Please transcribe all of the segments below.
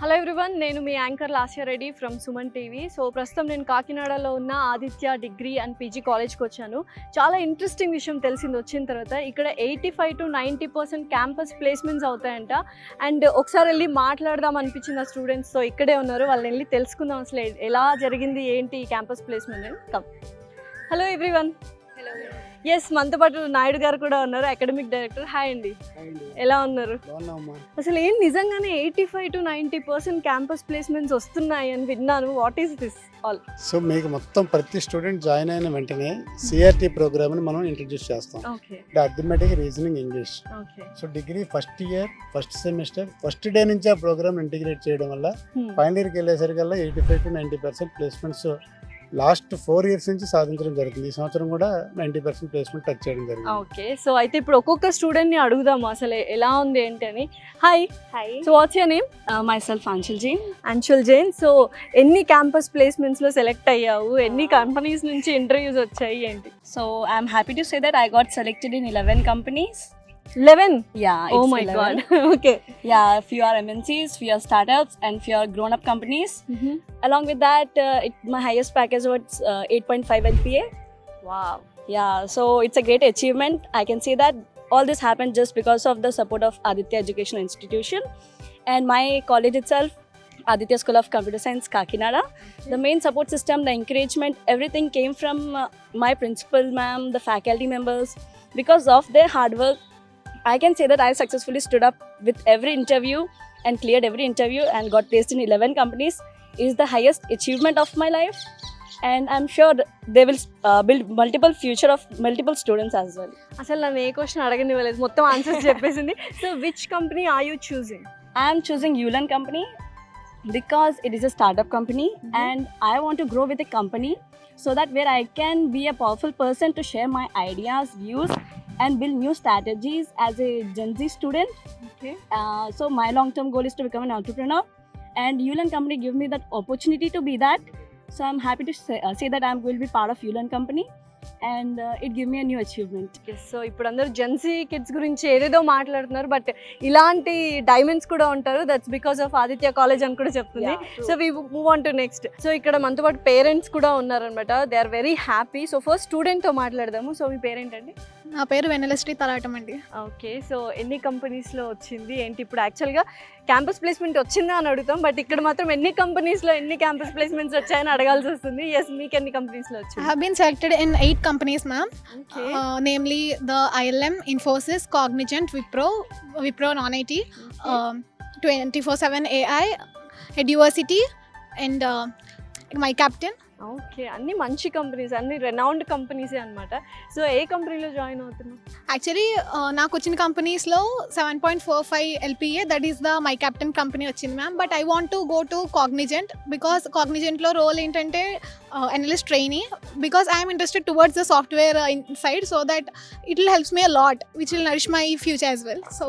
Hello everyone, నేను మీ anchor Lasya Reddy from Suman TV. So ప్రస్తుతం నేను కాకినాడలో ఉన్న ఆదిత్య డిగ్రీ అండ్ పీజీ కాలేజ్కి వచ్చాను. చాలా ఇంట్రెస్టింగ్ విషయం తెలిసింది వచ్చిన తర్వాత. ఇక్కడ 85 to 90% క్యాంపస్ ప్లేస్మెంట్స్ అవుతాయంట. అండ్ ఒకసారి వెళ్ళి మాట్లాడదాం అనిపించింది ఆ స్టూడెంట్స్తో. ఇక్కడే ఉన్నారు, వాళ్ళని వెళ్ళి తెలుసుకుందాం అసలు ఎలా జరిగింది ఏంటి ఈ క్యాంపస్ ప్లేస్మెంట్ అని. Come. Hello everyone. Hello. Yes, మనతో పాటు నాయుడు గారు కూడా ఉన్నారు, అకాడమిక్ డైరెక్టర్. హాయ్ అండి, ఎలా ఉన్నారు? అసలు ఏం నిజంగానే 85 to 90% క్యాంపస్ ప్లేస్మెంట్స్ వస్తున్నాయి అని విన్నాను. What is this all? So మీకు మొత్తం ప్రతి స్టూడెంట్ జాయిన్ అయిన వెంటనే సిఆర్టీ ప్రోగ్రామ్ ని మనం ఇంట్రడ్యూస్ చేస్తాం. Okay arithmetic, reasoning, English. Okay. So degree first year first semester first day నుంచి ఆ ప్రోగ్రామ్ ఇంటిగ్రేట్ చేయడం వల్ల ఫైనల్ ఇయర్కి వెళ్ళేసరికల్లా 85 to 90% ప్లేస్మెంట్స్ లాస్ట్ 4 years నుంచి సాధించడం జరుగుతుంది. ఈ సంవత్సరం కూడా 90% ప్లేస్మెంట్ టచ్ చేయడం జరిగింది. ఓకే. సో అయితే ఇప్పుడు ఒక్కొక్క స్టూడెంట్ ని అడుగుదాము అసలు ఎలా ఉంది ఏంటి అని. Hi. Hi. So what's your name? Myself Anshul Jain. Anshul Jain. So ఎన్ని క్యాంపస్ ప్లేస్మెంట్స్ లో సెలెక్ట్ అయ్యావు? ఎన్ని కంపెనీస్ నుంచి ఇంటర్వ్యూస్ వచ్చాయి ఏంటి? So I'm happy to say that I got selected in 11 companies. 11? Yeah. Oh it's my 11. god. Okay. Yeah, few are MNCs, few are startups, and few are grown-up companies. Along with that, my highest package was 8.5 LPA. Wow. Yeah, so it's a great achievement. I can say that all this happened just because of the support of Aditya Educational Institution and my college itself, Aditya School of Computer Science, Kakinada. The main support system, the encouragement, everything came from my principal ma'am, the faculty members. Because of their hard work, I can say that I successfully stood up with every interview and cleared every interview and got placed in 11 companies. It is the highest achievement of my life, and I'm sure they will build multiple future of multiple students as well. అసలు నన్ను ఏ question అడగనివ్వలేదు, మొత్తం answers చెప్పేసింది. So which company are you choosing? I'm choosing Ulan company because it is a startup company and I want to grow with a company so that where I can be a powerful person to share my ideas, views and build new strategies as a Gen Z student. Okay. So my long-term goal is to become an entrepreneur, and Ulan company give me that opportunity to be that. So I'm happy to say that I'm going to be part of Ulan company, and it give me a new achievement. So ఇప్పుడు అందరూ Gen Z kids గురించి ఏదేదో మాట్లాడుతున్నారు, but ఇలాంటి diamonds కూడా ఉంటారు. That's because of Aditya college అని కూడా చెప్తుంది. So we move on to next. So ఇక్కడ మనతో పాటు పేరెంట్స్ కూడా ఉన్నారనమాట. They are very happy. So first స్టూడెంట్తో మాట్లాడదాము. సో మీ పేరెంట్ అండి? నా పేరు వెన్నెలశ్రీ తలాటం అండి. ఓకే. సో ఎన్ని కంపెనీస్లో వచ్చింది ఏంటి? ఇప్పుడు యాక్చువల్గా క్యాంపస్ ప్లేస్మెంట్ వచ్చిందా అని అడుగుతాం, బట్ ఇక్కడ మాత్రం ఎన్ని కంపెనీస్లో ఎన్ని క్యాంపస్ ప్లేస్మెంట్స్ వచ్చాయని అడగాల్సి వస్తుంది. ఎస్, మీకు ఎన్ని కంపెనీస్లో వచ్చింది? I have been selected in 8 companies, ma'am. Okay. Namely the ILM, Infosys, Cognizant, Wipro non-IT, 24/7 AI, Eduversity, and my captain. Okay, అన్ని మంచి కంపెనీస్, అన్ని రెనౌండ్ కంపెనీసే అనమాట. సో ఏ కంపెనీలో జాయిన్ అవుతున్నావు? యాక్చువల్లీ నాకు వచ్చిన కంపెనీస్లో 7.45 LPA, that is the my captain company వచ్చింది ma'am. But I want to go to Cognizant because కాగ్నిజెంట్లో రోల్ ఏంటంటే analyst trainee, because I'm interested towards the software side, so that it will helps me a lot which will nourish my future as well. So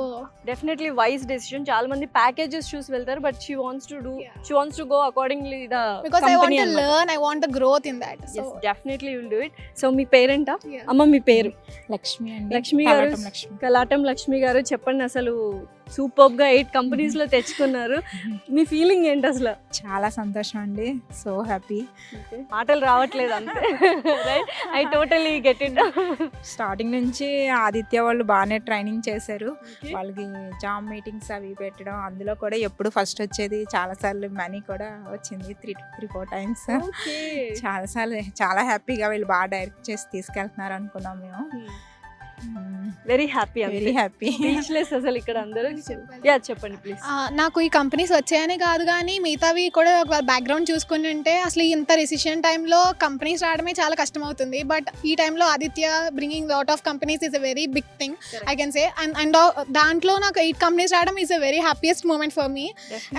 definitely wise decision. చాలా మంది packages చూసి వెళ్తారు, but she wants to go accordingly the because I want to learn, I want the growth in that. So definitely will do it. So మీ పేరెంటా? అమ్మ మీ పేరు? లక్ష్మి అండి. లక్ష్మి గారు, కలాటం లక్ష్మి గారు, చెప్పండి అసలు సూపర్ గా 8 కంపెనీస్ లో తెచ్చుకున్నారు. మీ ఫీలింగ్ ఏంటి అసలు? చాలా సంతోషం అండి, సో హ్యాపీ. మాటలు రావట్లేదు అంతే. Right, I totally get it. Starting నుంచి ఆదిత్య వాళ్ళు బాగానే ట్రైనింగ్ చేశారు. వాళ్ళకి జాబ్ మీటింగ్స్ అవి పెట్టడం, అందులో కూడా ఎప్పుడు ఫస్ట్ వచ్చేది. చాలాసార్లు మనీ కూడా వచ్చింది, 3-4 times. చాలాసార్లు చాలా హ్యాపీగా వీళ్ళు బాగా డైరెక్ట్ చేసి తీసుకెళ్తున్నారు అనుకున్నాం మేము. Very happy, very happy. Speechless అసలు ఇక్కడ అందరూ. యా, చెప్పండి ప్లీజ్. నాకు ఈ కంపెనీస్ వచ్చాయని కాదు, కానీ మిగతావి కూడా ఒక బ్యాక్గ్రౌండ్ చూసుకుని ఉంటే అసలు ఇంత రెసిషన్ టైంలో కంపెనీస్ రావడమే చాలా కష్టం అవుతుంది. బట్ ఈ టైంలో Aditya bringing lot of companies is a very big thing I can say. And దాంట్లో నాకు 8 కంపెనీస్ రావడం is a very happiest moment for me.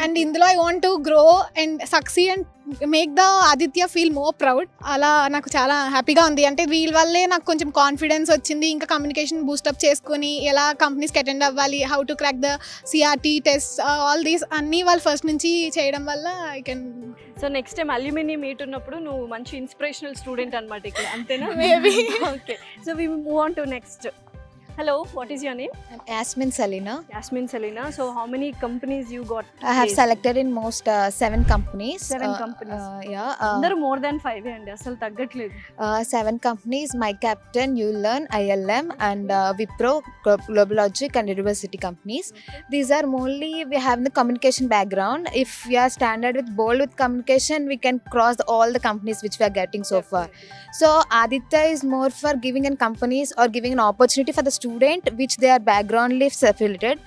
And ఇందులో I want to grow and succeed and make the Aditya feel more proud. అలా నాకు చాలా హ్యాపీగా ఉంది. అంటే వీళ్ళ వల్లే నాకు కొంచెం కాన్ఫిడెన్స్ వచ్చింది. ఇంకా కమ్యూనికేషన్ బూస్టప్ చేసుకుని ఎలా కంపెనీస్కి అటెండ్ అవ్వాలి, how to crack the CRT test, all these అన్నీ వాళ్ళు ఫస్ట్ నుంచి చేయడం వల్ల I can. So next time alumni meet ఉన్నప్పుడు నువ్వు మంచి ఇన్స్పిరేషనల్ స్టూడెంట్ అనమాట ఇక్కడ, అంతేనా? Maybe. Okay. So we move on to next. Hello, what is your name? I'm Yasmin Salina. Yasmin Selina. So how many companies you got? I have placed? selected in most 7 companies. 7 companies. Yeah. అందరూ more than 5 అండి, అసలు తగ్గట్లేదు. 7 companies, My Captain, ULearn, ILM, and Wipro, GlobalLogic, and University companies. These are mainly we have the communication background. If we are standard with bold with communication, we can cross all the companies which we are getting so far. So Aditya is more for giving in companies or giving an opportunity for the student which their background lives affiliated.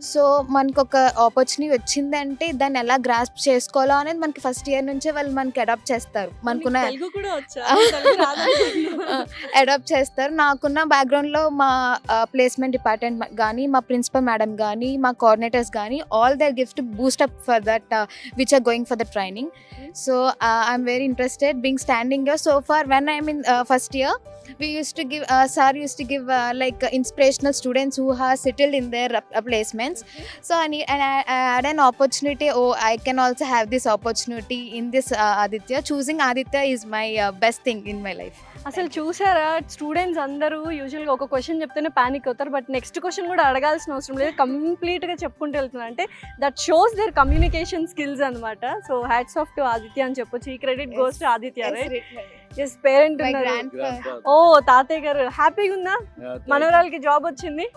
So మనకు ఒక opportunity వచ్చిందంటే దాన్ని ఎలా grasp చేసుకోవాలో అనేది మనకి first year నుంచే వాళ్ళు మనకి అడాప్ట్ చేస్తారు. మనకున్న తెలుగు కూడా వచ్చా? అడాప్ట్ చేస్తారు. నాకున్న బ్యాక్గ్రౌండ్లో మా ప్లేస్మెంట్ డిపార్ట్మెంట్ కానీ మా ప్రిన్సిపల్ మేడం కానీ మా కోఆర్డినేటర్స్ కానీ all they give to boost up for that which are going for the training. So I'm very interested being standing here. So far when I'm in first year we used to give sir used to give like inspirational students who have settled in their placements. So I had an opportunity. Oh, I can also have this opportunity in this Aditya. Choosing Aditya is my best thing in my life. అసలు చూసారా, students అందరూ యూజువల్గా ఒక question చెప్తేనే panic అవుతారు, but next question కూడా అడగాల్సిన అవసరం లేదు, కంప్లీట్గా చెప్పుకుంటూ వెళ్తున్నారు. అంటే that shows their communication skills అనమాట. So hats off to Aditya అని చెప్పొచ్చు. ఈ credit goes to Aditya, right? Yes, parent My ఉన్నారు. grandfather. ఓ తాతయ్య గారు, హ్యాపీగా ఉందా? మనవరాలకి జాబ్ వచ్చింది.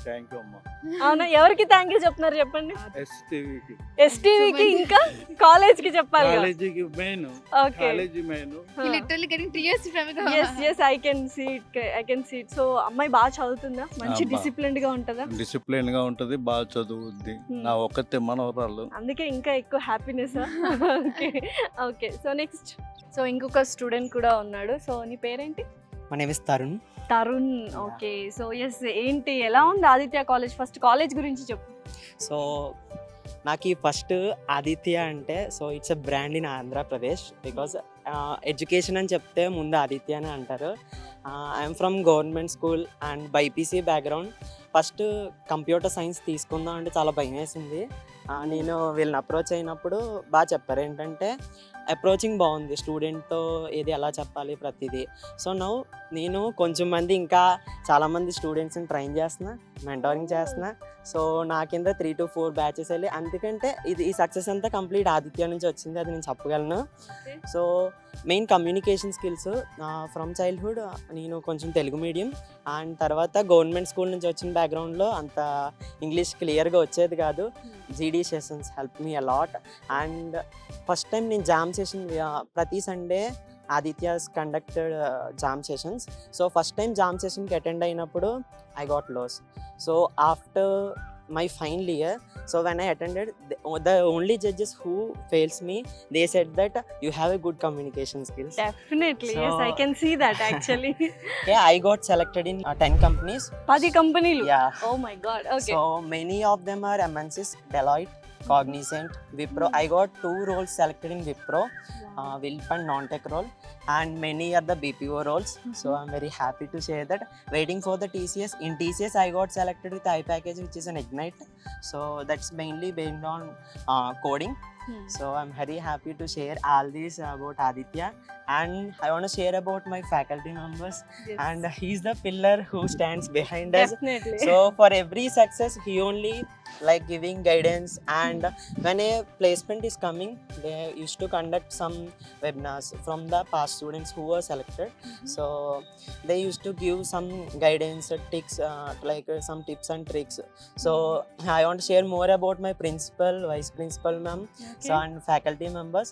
థ్యాంక్ యూ అమ్మా. అవునా, ఎవరికి థ్యాంక్ యూ చెప్తున్నారు చెప్పండి? ఎస్టీవీకి, ఎస్టీవీకి, ఇంకా కాలేజ్కి చెప్పాలి. కాలేజీకి main, okay, college main. Literally getting tears from it. yes I can see it. So అమ్మాయి బాగా చదువుతుందా? మంచి అబ్బా. డిసిప్లిన్డ్ గా ఉంటుందా? డిసిప్లిన్ గా ఉంటది, బాగా చదువుద్ది. నా ఒక్కతే మనవరాలు. అందుకే ఇంకా ఎక్కువ happiness. Okay okay, so next, so ఇంకొక స్టూడెంట్ కూడా ఉన్నాడు. సో నీ పేరేంటి? My name is Tarun. Tarun. Okay, so yes, ఏంటి, ఎలా ఉంది ఆదిత్య కాలేజ్? ఫస్ట్ కాలేజ్ గురించి చెప్పు. సో నాకు ఈ ఫస్ట్ ఆదిత్య అంటే so it's a brand in Andhra Pradesh because education అని చెప్తే ముందు ఆదిత్య అని అంటారు. I'm from government school and BiPC background. First computer science తీసుకుందాం అంటే చాలా భయం వేసింది. నేను వీళ్ళని అప్రోచ్ అయినప్పుడు బాగా చెప్పారు, ఏంటంటే అప్రోచింగ్ బాగుంది, స్టూడెంట్తో ఏది ఎలా చెప్పాలి ప్రతిదీ. సో నేను కొంచెం మంది ఇంకా చాలామంది స్టూడెంట్స్ని ట్రైన్ చేస్తున్నా, మెంటరింగ్ చేస్తున్నా. సో నా కింద 3 to 4 బ్యాచెస్ వెళ్ళి, అందుకంటే ఈ సక్సెస్ అంతా కంప్లీట్ ఆదిత్య నుంచి వచ్చింది, అది నేను చెప్పగలను. So main communication skills from childhood నేను కొంచెం తెలుగు మీడియం అండ్ తర్వాత గవర్నమెంట్ స్కూల్ నుంచి వచ్చిన బ్యాక్గ్రౌండ్లో అంత ఇంగ్లీష్ క్లియర్గా వచ్చేది కాదు. GD sessions help me a lot. And first time నేను జామ్ సెషన్ ప్రతి Sunday Aditya's conducted JAM sessions. So first time JAM సెషన్కి అటెండ్ అయినప్పుడు I got lost. So after my final year, so when I attended, the only judges who fails me, they said that you have a good communication skills. Definitely, So- yes I can see that actually. Yeah, I got selected in 10 companies. 10 కంపెనీలు. Yeah. Oh my god. Okay. So many of them are MNCs, Deloitte, Cognizant, Wipro. I got 2 roles selected in Wipro, Wilp and non-tech role, and many are the BPO roles. So I'm very happy to share that. Waiting for the TCS. In TCS, I got selected with iPackage, which is an Ignite. So that's mainly based on coding. So I'm very happy to share all this about Aditya, and I want to share about my faculty members. Yes. And he's the pillar who stands behind us. Definitely. So for every success, he only like giving guidance. And when a placement is coming, they used to conduct some webinars from the past students who were selected. So they used to give some guidance, tips, like some tips and tricks. So I want to share more about my principal, vice principal ma'am, so and faculty members.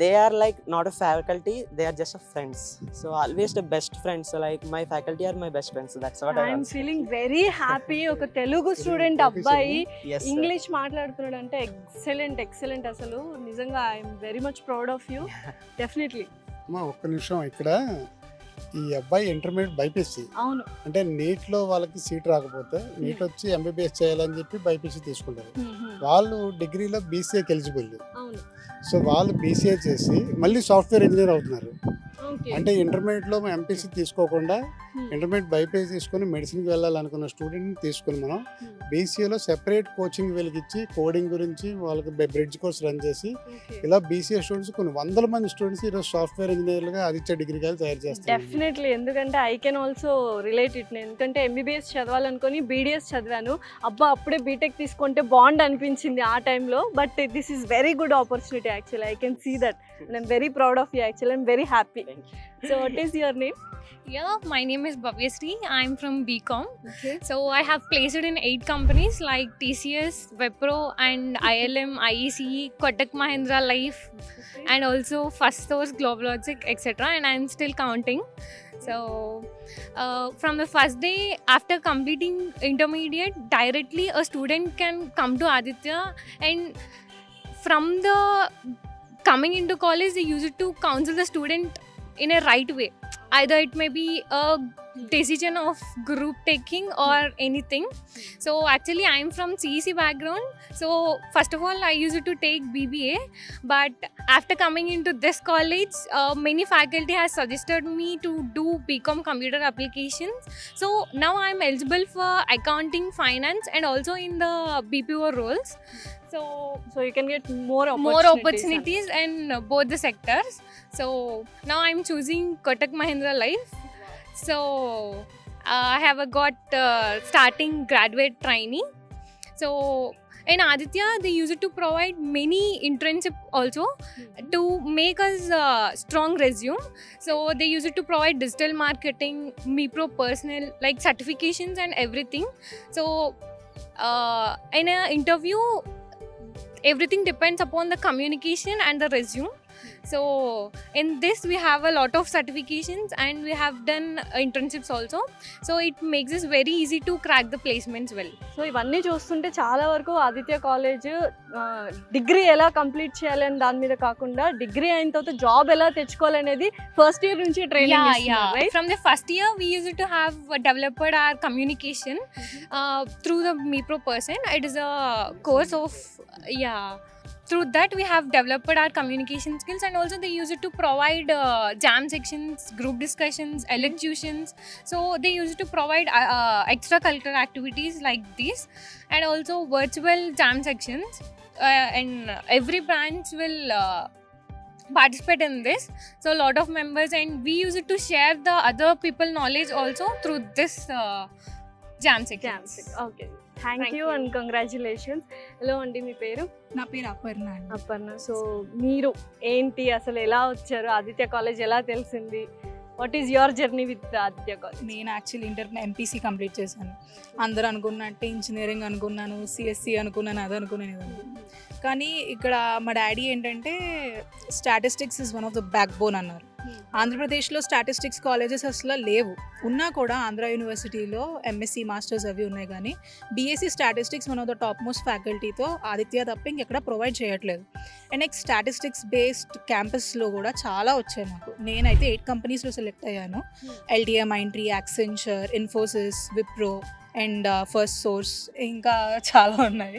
They are like not a faculty, they are just a friends. So always the best friends. So like my faculty are my best friends. So that's what I I'm want to say. Feeling very happy. ఒక Telugu student అబ్బాయి Yes, sir. English మాట్లాడుతున్నాడు అంటే excellent. అసలు నిజంగా I'm very much proud of you. Definitely. అమ్మా ఒక్క నిమిషం, ఇక్కడ ఈ అబ్బాయి ఇంటర్మీడియట్ బైపీసీ, అవును. అంటే నీట్లో వాళ్ళకి సీట్ రాకపోతే నీట్ వచ్చి ఎంబీబీఎస్ చేయాలని చెప్పి బైపీసీ తీసుకుంటారు. వాళ్ళు డిగ్రీలో బీసీఏకి ఎలిజిబుల్. అవును. సో వాళ్ళు బీసీఏ చేసి మళ్ళీ సాఫ్ట్వేర్ ఇంజనీర్ అవుతున్నారు. ఓకే. అంటే ఇంటర్మీడియట్లో ఎంపీసీ తీసుకోకుండా ఇంటర్మీడియట్ బైపీసీ తీసుకొని మెడిసిన్కి వెళ్ళాలనుకున్న స్టూడెంట్ని తీసుకొని మనం బీసీఏలో సెపరేట్ కోచింగ్ వెలిగించి కోడింగ్ గురించి వాళ్ళకి బ్రిడ్జ్ కోర్స్ రన్ చేసి ఇలా బీసీఏ స్టూడెంట్స్ కొన్ని వందల మంది స్టూడెంట్స్ ఈరోజు సాఫ్ట్వేర్ ఇంజనీర్లుగా ఆదిత్య డిగ్రీ కాలేజ్ తయారు చేస్తారు. డెఫినెట్లీ, ఎందుకంటే I can also relate it. నేను ఎందుకంటే ఎంబీబీఎస్ చదవాలనుకొని బీడీఎస్ చదివాను. అబ్బా అప్పుడే బీటెక్ తీసుకుంటే బాగుండు అనిపించింది ఆ టైంలో. But this is very good opportunity actually. I can see that and I'm very proud of you actually. I'm very happy. So what is your name? Yeah, my name is Bhavyasri. I'm from BCom. Okay. So I have placed in 8 companies like TCS, Wipro, and ILM, IECE, Kotak Mahindra Life, and also First Source, GlobalLogic, etc. And I'm still counting. So from the first day after completing intermediate, directly a student can come to Aditya, and from the coming into college, they use it to counsel the student in a right way. Either it may be a decision of group taking or anything. So actually I'm from CEC background. So first of all I used to take BBA, but after coming into this college, many faculty has suggested me to do BCom computer applications. So now I'm eligible for accounting, finance, and also in the BPO roles. So you can get more opportunities in both the sectors. So now I'm choosing Kotak Mahindra Life. So I have got starting graduate trainee. So in Aditya they used to provide many internship also to make us strong resume. So they used to provide digital marketing, MePro personal, like certifications and everything. So in an interview, everything depends upon the communication and the resume. So in this we have a lot of certifications and we have done internships also. So it makes it very easy to crack the placements well. So ఇవన్నీ చూస్తుంటే చాలా వరకు Aditya college degree ఎలా complete చేయాలని దాని మీద కాకుండా degree అయిన తర్వాత జాబ్ ఎలా తెచ్చుకోవాలనేది ఫస్ట్ ఇయర్ నుంచి ట్రైనింగ్ ఇస్తున్నారు, right? From the first year we used to have developed our communication through the MePro person. It is a course of through that we have developed our communication skills, and also they use it to provide jam sections, group discussions, elocutions. So they use it to provide extracurricular activities like this, and also virtual jam sections, and every branch will participate in this. So a lot of members, and we use it to share the other people knowledge also through this jam sections. Okay, thank you and congratulations. Hello అండి, మీ పేరు? నా పేరు అపర్ణ అండి. Aparna. So మీరు ఏంటి, అసలు ఎలా వచ్చారు, ఆదిత్య కాలేజ్ ఎలా తెలిసింది? What is your journey with Aditya college? నేను యాక్చువల్లీ ఇంటర్ ఎంపీసీ కంప్లీట్ చేశాను. అందరూ అనుకున్నట్టే ఇంజనీరింగ్ అనుకున్నాను, సిఎస్సి అనుకున్నాను, అది అనుకున్నాను, ఇది అనుకున్నాను. కానీ ఇక్కడ మా డాడీ ఏంటంటే statistics is one of the back bone అన్నారు. ఆంధ్రప్రదేశ్లో స్టాటిస్టిక్స్ కాలేజెస్ అసలు లేవు. ఉన్నా కూడా ఆంధ్ర యూనివర్సిటీలో ఎంఎస్సీ మాస్టర్స్ అవి ఉన్నాయి, కానీ BSc statistics one of the top most ఫ్యాకల్టీతో ఆదిత్య తప్ప ఇంకెక్కడ ప్రొవైడ్ చేయట్లేదు. అండ్ నెక్స్ట్ స్టాటిస్టిక్స్ బేస్డ్ క్యాంపస్లో కూడా చాలా వచ్చాయి నాకు. నేనైతే 8 కంపెనీస్లో సెలెక్ట్ అయ్యాను. LTM, Mindtree, Accenture, Infosys, Wipro and first source, ఇంకా చాలా ఉన్నాయి.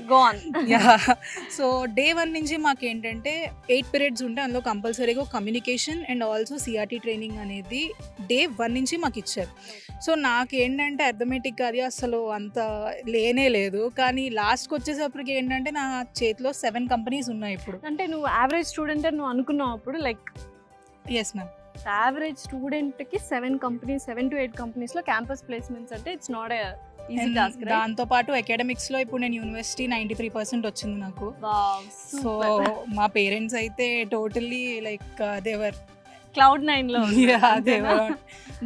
సో డే 1 నుంచి మాకు ఏంటంటే 8 పీరియడ్స్ ఉంటే అందులో కంపల్సరీగా communication and also CRT training అనేది డే 1 నుంచి మాకు ఇచ్చారు. సో నాకు ఏంటంటే అర్థమెటిక్ అది అసలు అంత లేనే లేదు. కానీ లాస్ట్కి వచ్చేసప్పటికి ఏంటంటే నా చేతిలో 7 కంపెనీస్ ఉన్నాయి ఇప్పుడు. అంటే నువ్వు యావరేజ్ స్టూడెంట్ అని నువ్వు అనుకున్నావు అప్పుడు, లైక్? Yes ma'am. యావరేజ్ స్టూడెంట్కి 7 to 8 కంపెనీస్లో క్యాంపస్ ప్లేస్మెంట్స్ అంటే it's not a easy task. దాంతో పాటు అకాడమిక్స్లో ఇప్పుడు నేను యూనివర్సిటీ 93% వచ్చింది నాకు. సో మా పేరెంట్స్ అయితే టోటల్లీ లైక్ దేవర్ Cloud 9లో.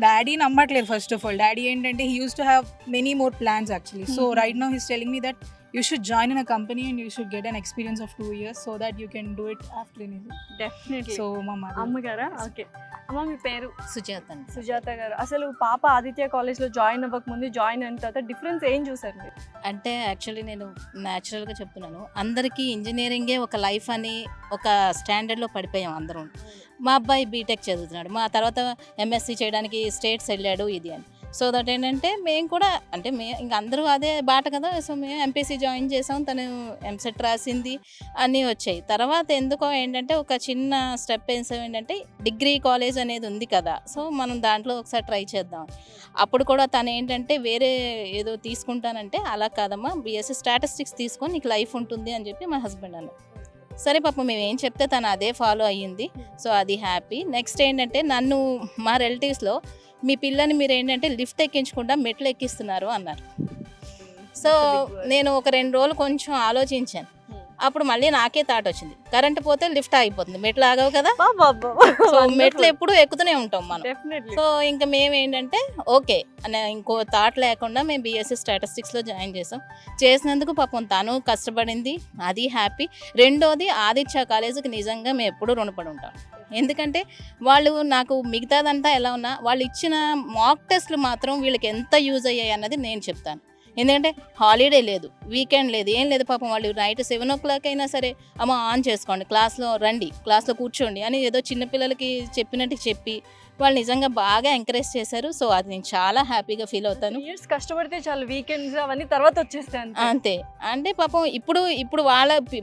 డాడీ నమ్మట్లేదు. ఫస్ట్ ఆఫ్ ఆల్ డాడీ ఏంటంటే he use to have many more plans actually. So right now he's telling me that you should join in a company and you should get an experience of 2 years so that you can do it after anything. Definitely. So mama అమ్మగారా? Okay అమ్మ, మీ పేరు? సుజాత. సుజాత గారు. అసలు పాప ఆదిత్య కాలేజ్లో join అవ్వకముందు, join అయిన తర్వాత డిఫరెన్స్ ఏం చూసారు మీరు? అంటే యాక్చువల్లీ నేను న్యాచురల్గా చెప్తున్నాను, అందరికీ ఇంజనీరింగే ఒక లైఫ్ అని ఒక స్టాండర్డ్లో పడిపోయాం అందరం. మా అబ్బాయి బీటెక్ చదువుతున్నాడు, మా తర్వాత ఎంఎస్సి చేయడానికి స్టేట్స్ వెళ్ళాడు ఇది అని. సో దట్ ఏంటంటే మేము కూడా అంటే ఇంక అందరూ అదే బాట కదా. సో మేము ఎంపీసీ జాయిన్ చేసాం, తను ఎంసెట్ రాసింది, అన్నీ వచ్చాయి. తర్వాత ఎందుకో ఏంటంటే ఒక చిన్న స్టెప్ ఏంటంటే డిగ్రీ కాలేజ్ అనేది ఉంది కదా, సో మనం దాంట్లో ఒకసారి ట్రై చేద్దాం. అప్పుడు కూడా తను ఏంటంటే వేరే ఏదో తీసుకుంటానంటే అలా కాదమ్మా, బీఎస్సీ స్టాటిస్టిక్స్ తీసుకొని నీకు లైఫ్ ఉంటుంది అని చెప్పి మా హస్బెండ్ అన్నారు. సరే పాపం మేము ఏం చెప్తే తను అదే ఫాలో అయ్యింది. సో అది హ్యాపీ. నెక్స్ట్ ఏంటంటే నన్ను మా రిలేటివ్స్లో మీ పిల్లని మీరు ఏంటంటే లిఫ్ట్ ఎక్కించకుండా మెట్లు ఎక్కిస్తున్నారు అన్నారు. సో నేను ఒక 2 రోజులు కొంచెం ఆలోచించాను. అప్పుడు మళ్ళీ నాకే థాట్ వచ్చింది, కరెంట్ పోతే లిఫ్ట్ ఆగిపోతుంది, మెట్లు ఆగవు కదా. సో మెట్లు ఎప్పుడు ఎక్కుతూనే ఉంటాం మనం. సో ఇంకా మేము ఏంటంటే ఓకే అనే ఇంకో థాట్ లేకుండా మేము బీఎస్సీ స్టాటిస్టిక్స్లో జాయిన్ చేసినందుకు పాపం తను కష్టపడింది, అది హ్యాపీ. రెండోది ఆదిత్య కాలేజీకి నిజంగా మేము ఎప్పుడూ రుణపడి ఉంటాం. ఎందుకంటే వాళ్ళు నాకు మిగతాదంతా ఎలా ఉన్నా వాళ్ళు ఇచ్చిన మాక్ టెస్ట్లు మాత్రం వీళ్ళకి ఎంత యూజ్ అయ్యాయి అన్నది నేను చెప్తాను. ఎందుకంటే హాలిడే లేదు, వీకెండ్ లేదు, ఏం లేదు. పాపం వాళ్ళు నైట్ 7 o'clock అయినా సరే అమ్మ ఆన్ చేసుకోండి, క్లాస్లో రండి, క్లాస్లో కూర్చోండి అని ఏదో చిన్నపిల్లలకి చెప్పినట్టు చెప్పి వాళ్ళు నిజంగా బాగా ఎంకరేజ్ చేశారు. సో అది నేను చాలా హ్యాపీగా ఫీల్ అవుతాను. ఇయర్స్ కష్టపడితే చాలు, వీకెండ్స్ అవన్నీ తర్వాత వచ్చేస్తాయి అంతే. అంటే పాపం ఇప్పుడు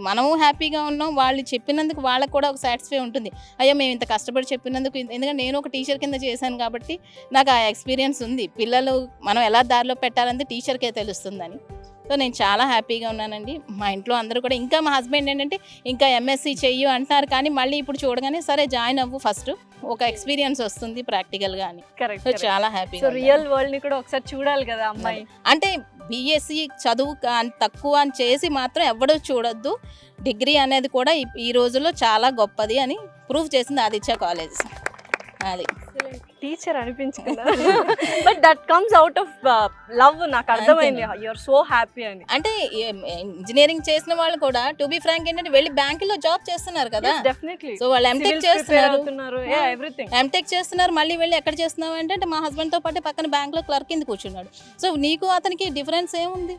మనము హ్యాపీగా ఉన్నాం, వాళ్ళు చెప్పినందుకు వాళ్ళకు కూడా ఒక సాటిస్ఫై ఉంటుంది. అయ్యో మేము ఇంత కష్టపడి చెప్పినందుకు, ఎందుకంటే నేను ఒక టీచర్ కింద చేశాను కాబట్టి నాకు ఆ ఎక్స్పీరియన్స్ ఉంది. పిల్లలు మనం ఎలా దారిలో పెట్టాలంటే టీచర్కే తెలుస్తుందని. సో నేను చాలా హ్యాపీగా ఉన్నానండి. మా ఇంట్లో అందరూ కూడా, ఇంకా మా హస్బెండ్ ఏంటంటే ఇంకా ఎంఎస్సి చెయ్యు అంటున్నారు, కానీ మళ్ళీ ఇప్పుడు చూడగానే సరే జాయిన్ అవ్వు, ఫస్ట్ ఒక ఎక్స్పీరియన్స్ వస్తుంది ప్రాక్టికల్గా అని. కరెక్ట్. సో చాలా హ్యాపీగా. సో రియల్ వరల్డ్ ని కూడా ఒకసారి చూడాలి కదా అమ్మాయి. అంటే బీఎస్సీ చదువు తక్కువ అని చేసి మాత్రం ఎవడూ చూడొద్దు. డిగ్రీ అనేది కూడా ఈ రోజుల్లో చాలా గొప్పది అని ప్రూవ్ చేసింది ఆదిత్య కాలేజ్. అది టీచర్ అనిపించుకున్నా, but that comes out of love. నాకు అర్థమైంది, యు ఆర్ సో హ్యాపీ అని. అంటే ఇంజనీరింగ్ చేసిన వాళ్ళు కూడా టు బి ఫ్రాంక్ ఏంటంటే వెళ్ళి బ్యాంకులో జాబ్ చేస్తున్నారు కదా. డెఫినెట్లీ. సో వాళ్ళు ఎంటెక్ చేస్తున్నారు, మళ్ళీ వెళ్ళి ఎక్కడ చేస్తున్నావు అంటే మా హస్బెండ్ తో పాటు పక్కన బ్యాంక్ లో క్లర్క్ కింద కూర్చున్నాడు. సో నీకు అతనికి డిఫరెన్స్ ఏముంది?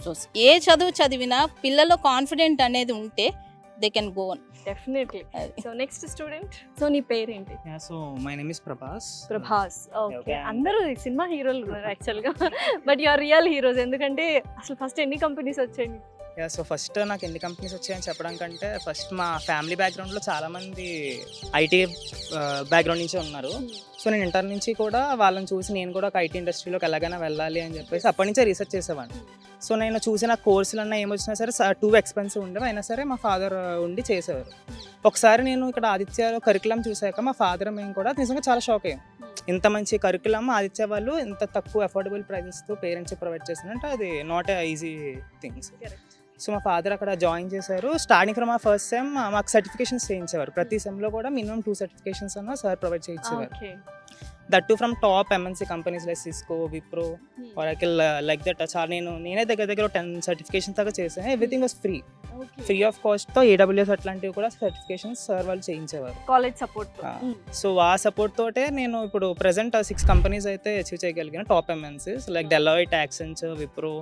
సో ఏ చదువు చదివినా పిల్లల్లో కాన్ఫిడెంట్ అనేది ఉంటే they can go on. Definitely. So next student. So నీ పేరేంటి? So my name is Prabhas. Okay. అందరూ సినిమా హీరోలు ఉన్నారు యాక్చువల్గా, but you are real heroes. ఎందుకంటే అసలు ఫస్ట్ ఎన్ని కంపెనీస్ వచ్చాయి? సో ఫస్ట్ నాకు ఎన్ని కంపెనీస్ వచ్చాయని చెప్పడం కంటే ఫస్ట్ మా ఫ్యామిలీ బ్యాక్గ్రౌండ్లో చాలామంది ఐటీ బ్యాక్గ్రౌండ్ నుంచే ఉన్నారు. సో నేను ఇంటర్ నుంచి కూడా వాళ్ళని చూసి నేను కూడా ఒక ఐటీ ఇండస్ట్రీలోకి ఎలాగైనా వెళ్ళాలి అని చెప్పేసి అప్పటి నుంచే రీసెర్చ్ చేసేవాడిని. సో నేను చూసిన కోర్సులన్నా ఏమొచ్చినా సరే టూ ఎక్స్పెన్సివ్ ఉండేవి, అయినా సరే మా ఫాదర్ ఉండి చేసేవారు. ఒకసారి నేను ఇక్కడ ఆదిత్యలో కరికులం చూసాక మా ఫాదర్ మేము కూడా నిజంగా చాలా షాక్ అయ్యాం. ఇంత మంచి కరికులం ఆదిత్య వాళ్ళు ఇంత తక్కువ అఫోర్డబుల్ ప్రైజెస్తో పేరెంట్స్ ప్రొవైడ్ చేస్తారంటే అది not a easy things. So మా ఫాదర్ అక్కడ జాయిన్ చేశారు. స్టార్టింగ్ ఫ్రమ్ మా ఫస్ట్ సెమ్ మాకు సర్టిఫికేషన్స్ చేయించేవారు. ప్రతి సెమ్లో కూడా మినిమం 2 సర్టిఫికేషన్స్ అన్న సార్ ప్రొవైడ్ చేయించేవారు. That to from top MNC companies like Cisco, Wipro, Oracle, like that. చాలా నేనే దగ్గర 10 సర్టిఫికేషన్స్ దాకా చేశాను. ఎవ్రీథింగ్ వాస్ ఫ్రీ ఆఫ్ కాస్ట్తో. ఏడబ్ల్యూఎస్ అట్లాంటివి కూడా సర్టిఫికేషన్స్ సార్ వాళ్ళు చేయించేవారు కాలేజ్ సపోర్ట్. సో ఆ సపోర్ట్ తోటే నేను ఇప్పుడు ప్రెసెంట్ 6 కంపెనీస్ అయితే అచీవ్ చేయగలిగాను, top MNCs like Deloitte, Accenture, Wipro,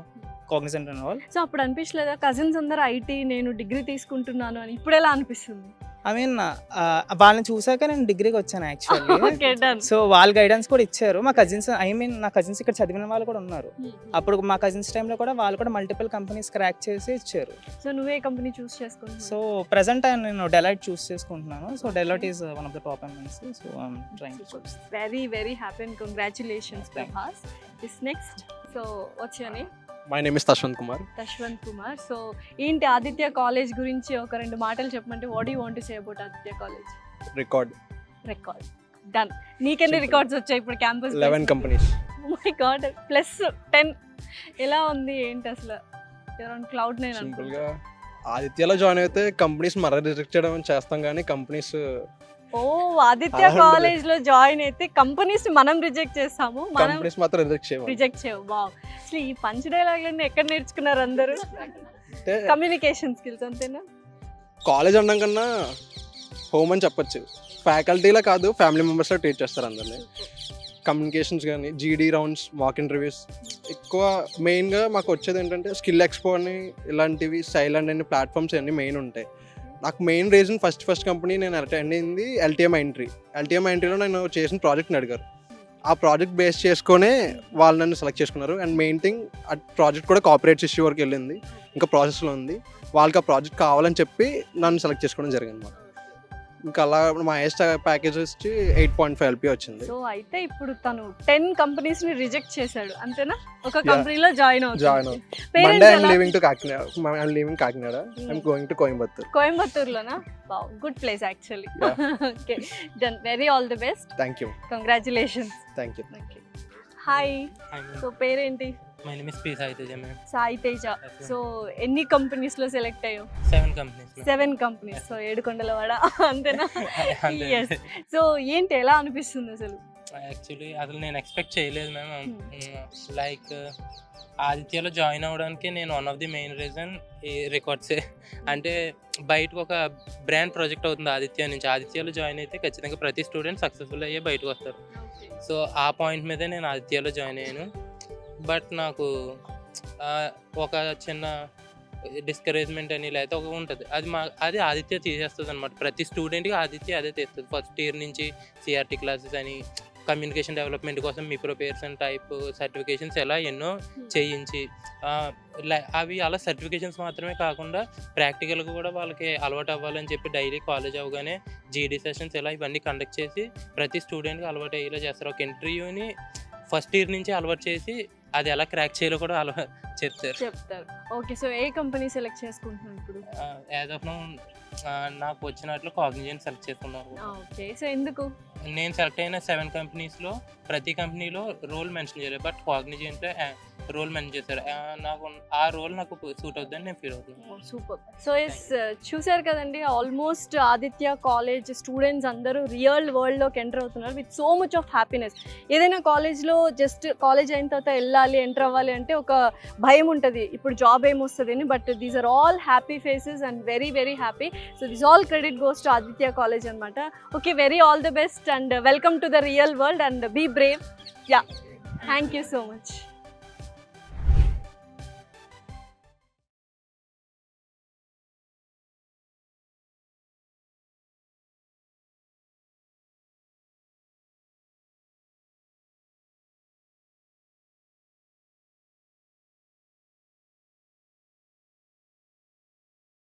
Cognizant and all. So అప్పుడు అనిపించలేదా కజిన్స్ అందరూ ఐటీ, నేను డిగ్రీ తీసుకుంటున్నాను అని? ఇప్పుడు ఎలా అనిపిస్తుంది? ఐ మీన్ వాళ్ళని చూసాక నేను డిగ్రీకి వచ్చాను యాక్చువల్లీ. సో వాళ్ళ గైడెన్స్ కూడా ఇచ్చారు. మా కజిన్స్ నా కజిన్స్ ఇక్కడ చదివిన వాళ్ళు కూడా ఉన్నారు. అప్పుడు మా కజిన్స్ టైంలో కూడా వాళ్ళు కూడా మల్టిపుల్ కంపెనీస్ క్రాక్ చేసి ఇచ్చారు. సో నువ్వే కంపెనీ చూస్ చేసుకున్నావు? సో ప్రెసెంట్ నేను డెలాయిట్ చూస్ చేసుకుంటున్నాను. So Deloitte is one of the top MNC. So I'm trying to choose. Very very happy and congratulations Prabhas. This next. So what's your name? My name is Tashwanth Kumar. So ఏంటి Aditya college గురించి ఒక 2 మాటలు చెప్పమంటే what you want to say about Aditya college? Record done. నీకెన్ని records వచ్చాయి ఇప్పుడు campus? 11 companies. My God, +10. ఎలా ఉంది ఏంటి అసలు? Around cloud 9. సింపుల్గా ఆదిత్యలో జాయిన్ అయితే కంపెనీస్ మరీ రిజెక్ట్ చేయడం చేస్తాం, కానీ కంపెనీస్ ఆదిత్య కాలేజ్ లో జాయిన్ అయితే కంపెనీస్ మనం రిజెక్ట్ చేస్తాము, కంపెనీస్ మాత్రం రిజెక్ట్ చేయవు. వావ్, అసలు ఈ పంచ్ డైలాగ్లన్నీ ఎక్కడ నేర్చుకున్నారు అందరూ? కమ్యూనికేషన్ స్కిల్స్ అంతేనా? కాలేజ్ అనడం కన్నా హోమ్ అని చెప్పొచ్చు. ఫ్యాకల్టీలో కాదు, ఫ్యామిలీ మెంబర్స్లో ట్రీట్ చేస్తారు అందరినీ. కమ్యూనికేషన్స్ కానీ, జీడీ రౌండ్స్, మాక్ ఇంటర్వ్యూస్ ఎక్కువ. మెయిన్గా మాకు వచ్చేది ఏంటంటే స్కిల్ ఎక్స్పో అని, ఇలాంటివి సైలెంట్ అనే ప్లాట్ఫామ్స్ అన్నీ మెయిన్ ఉంటాయి. నాకు మెయిన్ రీజన్ ఫస్ట్ కంపెనీ నేను అటెండ్ అయింది ఎల్టీఎం ఎంట్రీలో నేను చేసిన ప్రాజెక్ట్ని అడిగారు. ఆ ప్రాజెక్ట్ బేస్ చేసుకొనే వాళ్ళు నన్ను సెలెక్ట్ చేసుకున్నారు. అండ్ మెయిన్ థింగ్ ఆ ప్రాజెక్ట్ కూడా కాపరేట్స్ ఇష్యూ వరకు వెళ్ళింది, ఇంకా ప్రాసెస్లో ఉంది. వాళ్ళకి ఆ ప్రాజెక్ట్ కావాలని చెప్పి నన్ను సెలెక్ట్ చేసుకోవడం జరిగింది అన్నమాట. ఇంకా అలా మా హైయెస్ట్ ప్యాకేజ్ వచ్చి 8.5 LP వచ్చింది. సో అయితే ఇప్పుడు తను 10 కంపెనీస్ ని రిజెక్ట్ చేశాడు అంతేనా? ఒక కంపెనీలో join join Monday I'm leaving to Kakinada. I'm leaving Kakinada, I'm going to Coimbatore. కోయంబత్తూర్లోనా? Wow, good place actually. Okay, done. Very all the best. Thank you. Congratulations. Thank you. Hi, so పేరేంటి? My name is P Sai Teja ma'am. Sai Teja. So ఎన్ని companies లో select అయ్యావు? 7 companies. 7 companies. So ఏడుకొండలవాడ అంతేనా? Yes. So ఏంటి, ఎలా అనిపిస్తుంది అసలు? యాక్చువల్లీ అసలు నేను ఎక్స్పెక్ట్ చేయలేదు మ్యామ్. లైక్ ఆదిత్యలో జాయిన్ అవ్వడానికి నేను one of the main reason ఈ రికార్డ్సే. అంటే బయటకు ఒక బ్రాండ్ ప్రాజెక్ట్ అవుతుంది ఆదిత్య నుంచి. ఆదిత్యలో జాయిన్ అయితే ఖచ్చితంగా ప్రతి స్టూడెంట్ సక్సెస్ఫుల్ అయ్యే బయటకు వస్తారు. సో ఆ పాయింట్ మీదే నేను ఆదిత్యలో జాయిన్ అయ్యాను. బట్ నాకు ఒక చిన్న డిస్కరేజ్మెంట్ అని లేకపోతే ఒక ఉంటుంది, అది ఆదిత్య తీసేస్తుంది అనమాట. ప్రతి స్టూడెంట్కి ఆదిత్య అదే తీస్తుంది. ఫస్ట్ ఇయర్ నుంచి సిఆర్టీ క్లాసెస్ అని, కమ్యూనికేషన్ డెవలప్మెంట్ కోసం మీ ప్రిపరేషన్ టైప్ సర్టిఫికేషన్స్ ఎలా ఎన్నో చేయించి, అవి అలా సర్టిఫికేషన్స్ మాత్రమే కాకుండా ప్రాక్టికల్గా కూడా వాళ్ళకి అలవాటు అవ్వాలని చెప్పి డైలీ కాలేజ్ అవ్వగానే జీడీ సెషన్స్ ఇలా ఇవన్నీ కండక్ట్ చేసి ప్రతి స్టూడెంట్కి అలవాటు అయ్యేలా చేస్తారు. ఒక ఇంటర్వ్యూని ఫస్ట్ ఇయర్ నుంచి అలవాటు చేసి అది ఎలా క్రాక్ చేయాలో కూడా చెప్తారు. ఓకే, సో ఏ కంపెనీ సెలెక్ట్ చేసుకుంటున్నాను ఇప్పుడు? యాజ్ ఆఫ్ నౌ నాకు వచ్చినట్లు కాగ్నిజెంట్ సెలెక్ట్ చేసుకున్నాను. ఓకే, సో ఎందుకు? నేను సెలెక్ట్ అయిన 7 కంపెనీస్లో ప్రతి కంపెనీలో రోల్ మెన్షన్ చేయలేదు, బట్ కాగ్నిజెంట్లో రోల్ మెన్షన్ చేశారు. నాకు ఆ రోల్ నాకు సూట్ అవుతుందని నేను ఫీల్ అవుతున్నాను. సూపర్. సో చూసారు కదండి, ఆల్మోస్ట్ ఆదిత్య కాలేజ్ స్టూడెంట్స్ అందరూ రియల్ వరల్డ్లోకి ఎంటర్ అవుతున్నారు with so much of happiness. ఏదైనా కాలేజ్లో జస్ట్ కాలేజ్ అయిన తర్వాత వెళ్ళాలి, ఎంటర్ అవ్వాలి అంటే ఒక భయం ఉంటుంది, ఇప్పుడు జాబ్ ఏమొస్తుంది అని. But these are all happy faces and very very happy. So this all credit goes to Aditya college అనమాట. Okay, very all the best and welcome to the real world and be brave. Yeah, thank you so much.